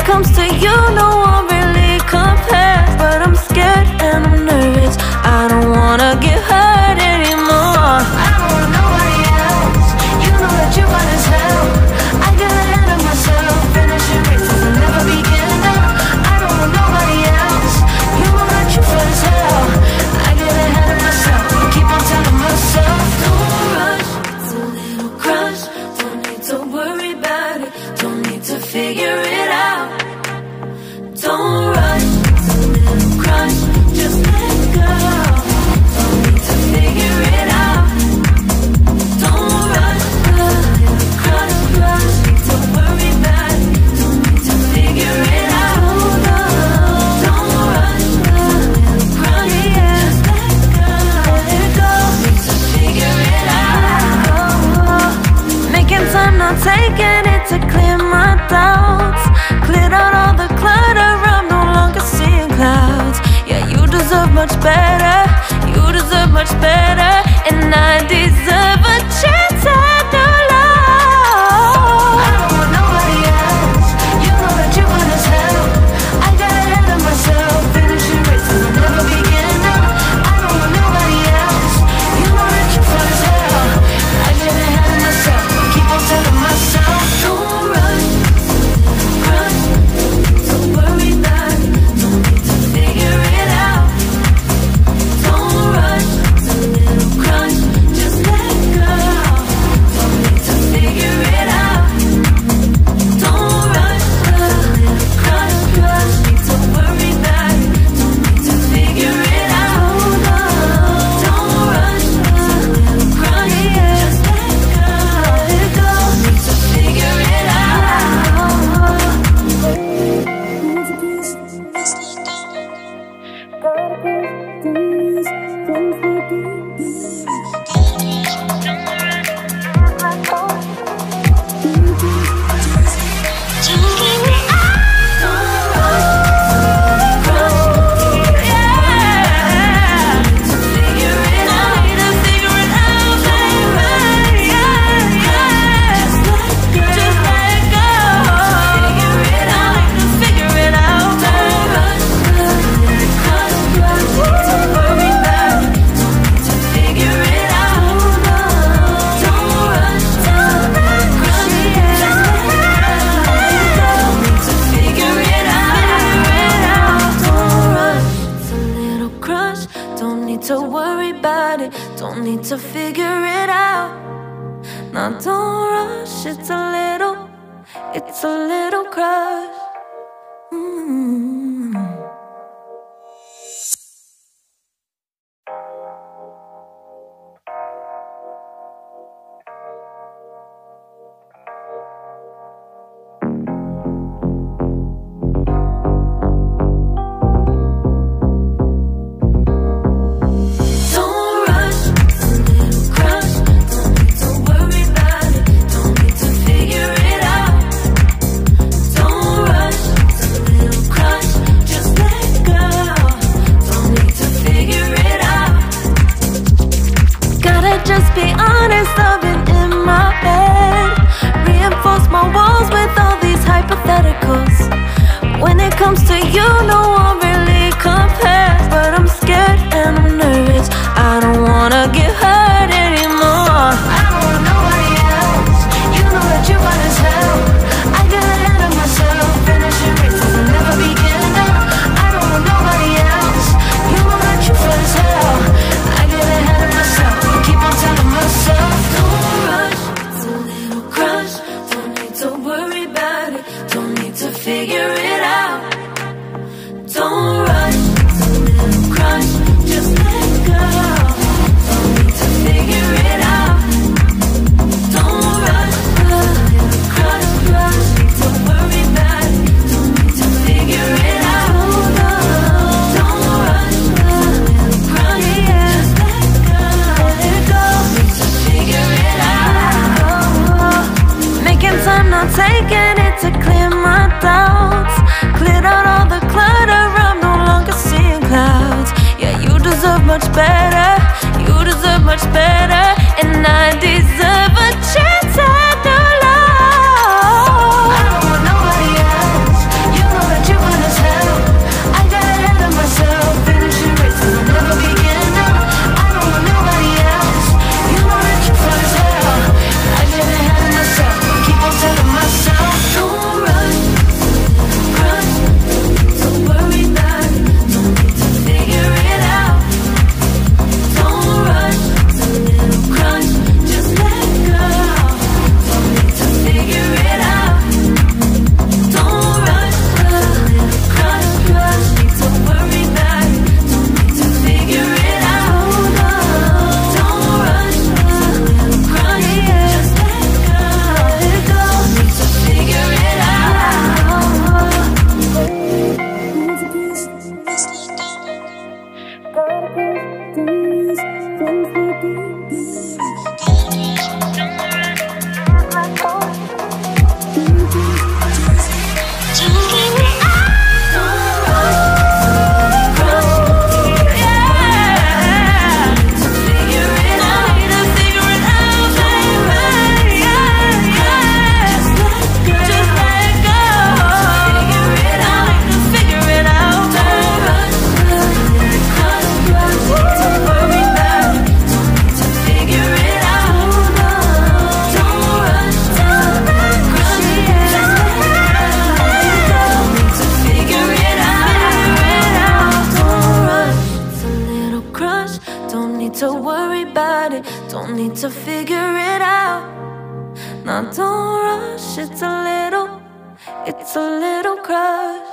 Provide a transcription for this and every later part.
comes to you, no one really compares. But I'm scared and I'm nervous, I don't wanna get hurt anymore. I don't want nobody else, you know that you're fine as hell. I get ahead of myself, finishing races and never begin now. I don't want nobody else, you know that you're fine as hell. I get ahead of myself, keep on telling myself, don't rush, it's a little crush. Don't need to worry about it, don't need to figure it out. Don't rush, it's a little crush, just let go. Don't need to figure it out. Don't rush, a little crush, need to worry about it, don't need to figure it out. Don't rush, a little crush, just let go. Need to figure it out. Making time, not taking it to clear my doubts. Cleared out all the clutter, I'm no longer seeing clouds. Yeah, you deserve much better, you deserve much better. And I deserve a chance at new love. I don't want nobody else, you know that you're fine as hell. I got ahead of myself, finishing races will never begin now. I don't want nobody else, you know that you're fine as hell. I get ahead of myself, keep on telling myself, don't rush, crush, don't worry about it, don't need to figure it out. Don't rush, it's a little crush, just let go. Don't need to figure it out. Don't rush, a little crush, need to worry about it, don't need to figure it out. Don't rush, it's a little crush, just let go. Don't need to figure it to worry about it, don't need to figure it out. Now don't rush, it's a little crush. Just be honest, I've been in my head. Reinforce my walls with all these hypotheticals. When it comes to you, no one really compares. But I'm scared and I'm nervous, I don't wanna get hurt anymore. I don't want nobody else, you know that you're fine as hell. I get ahead of myself, finishing races will never begin now. I don't want nobody else, you know that you're fine as hell. I get ahead of myself, keep on telling myself, don't rush, it's a little crush. Don't need to worry about it, don't need to figure it out. Don't rush, it's a little crush, just let go. Don't need to figure it out. Don't rush, a little crush, need to worry about it, don't need to figure it out. Don't rush, a little crush, just let go. Need to figure it out. Making time, not taking it to clear my doubts. Cleared out all the clutter, I'm no longer seeing clouds. Yeah, you deserve much better, you deserve much better. And I deserve a chance at new love. I don't want nobody else, you need to worry about it, don't need to figure it out. Now don't rush, it's a little crush.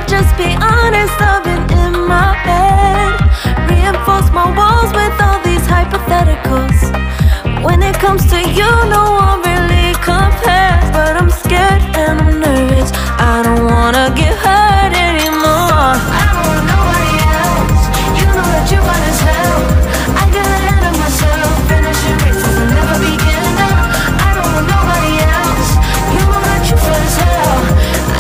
Just be honest, I've been in my head. Reinforce my walls with all these hypotheticals. When it comes to you, no one really compares. But I'm scared and I'm nervous, I don't wanna get hurt anymore. I don't want nobody else, you know that you're fine as hell. I get ahead of myself, finishing races and never begin. I don't want nobody else, you know that you're fine as hell.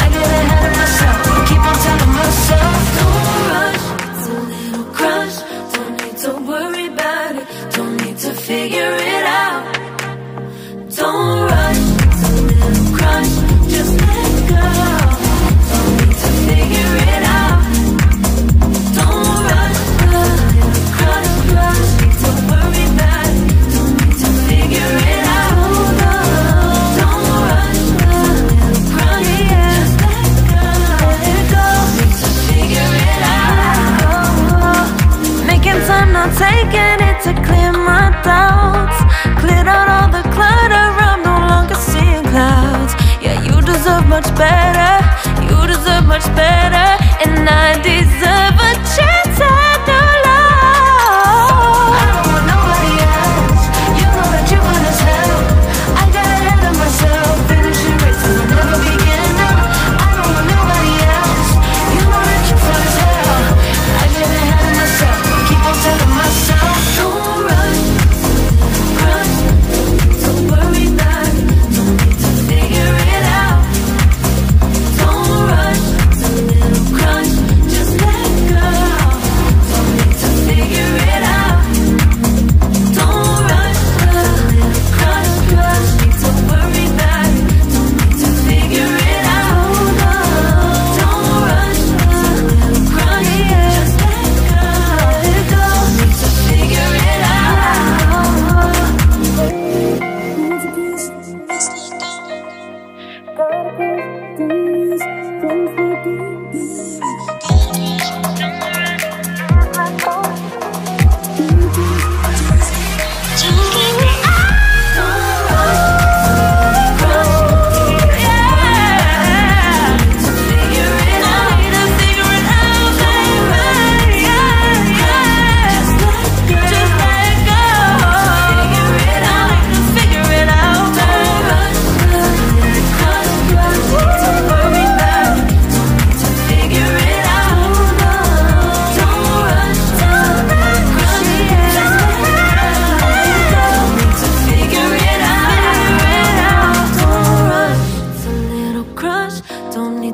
I get ahead of myself, keep on telling myself, don't rush, it's a little crush. Don't need to worry about it, don't need to figure it out. Don't rush, it's a little crush, just let go. Don't need to figure it out. Don't rush, a little crush, need to worry about it, don't need to figure it out. Don't rush, a little crush, just let go. Need to figure it out. Making time, not taking it to clear my doubts. Cleared out all the clutter, I'm no longer seeing clouds. Yeah, you deserve much better, you deserve much better. And I deserve a chance at new love. I don't want nobody else, you know that you're fine as hell. I got ahead of myself, finishing races will never begin. I don't want nobody else, you know that you're fine as hell. I get ahead of myself, keep on telling myself, don't rush, crush, don't worry about it, don't need to figure it out. Don't rush, it's a little crush, just let go. Don't need to figure it out. Don't rush, a little crush, need to worry about it, don't need to figure it out. Don't rush, a little crush, just let go. Don't need to figure it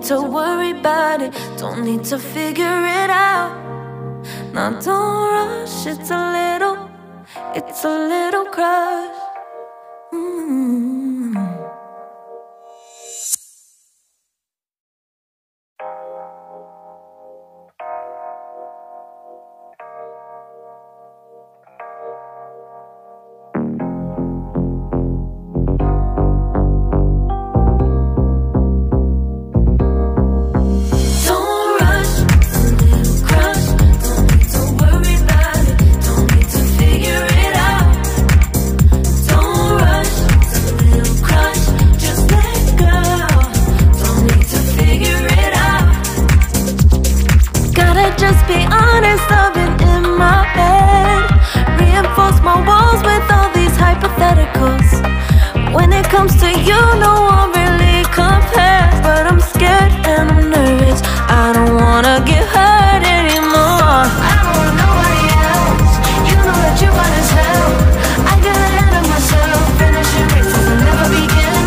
to worry about it, don't need to figure it out. Now don't rush, it's a little crush. Just be honest, I've been in my head. Reinforce my walls with all these hypotheticals. When it comes to you, no one really compares. But I'm scared and I'm nervous, I don't wanna get hurt anymore. I don't want nobody else, you know that you're fine as hell. I get ahead of myself, finishing races will never begin.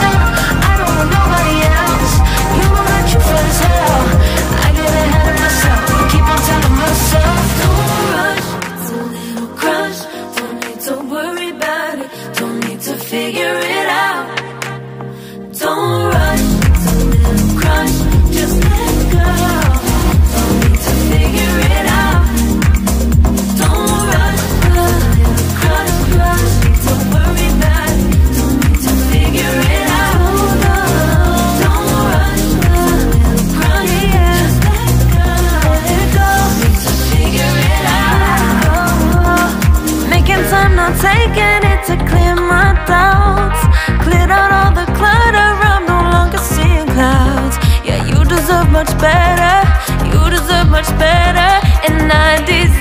I don't want nobody much better, and I deserve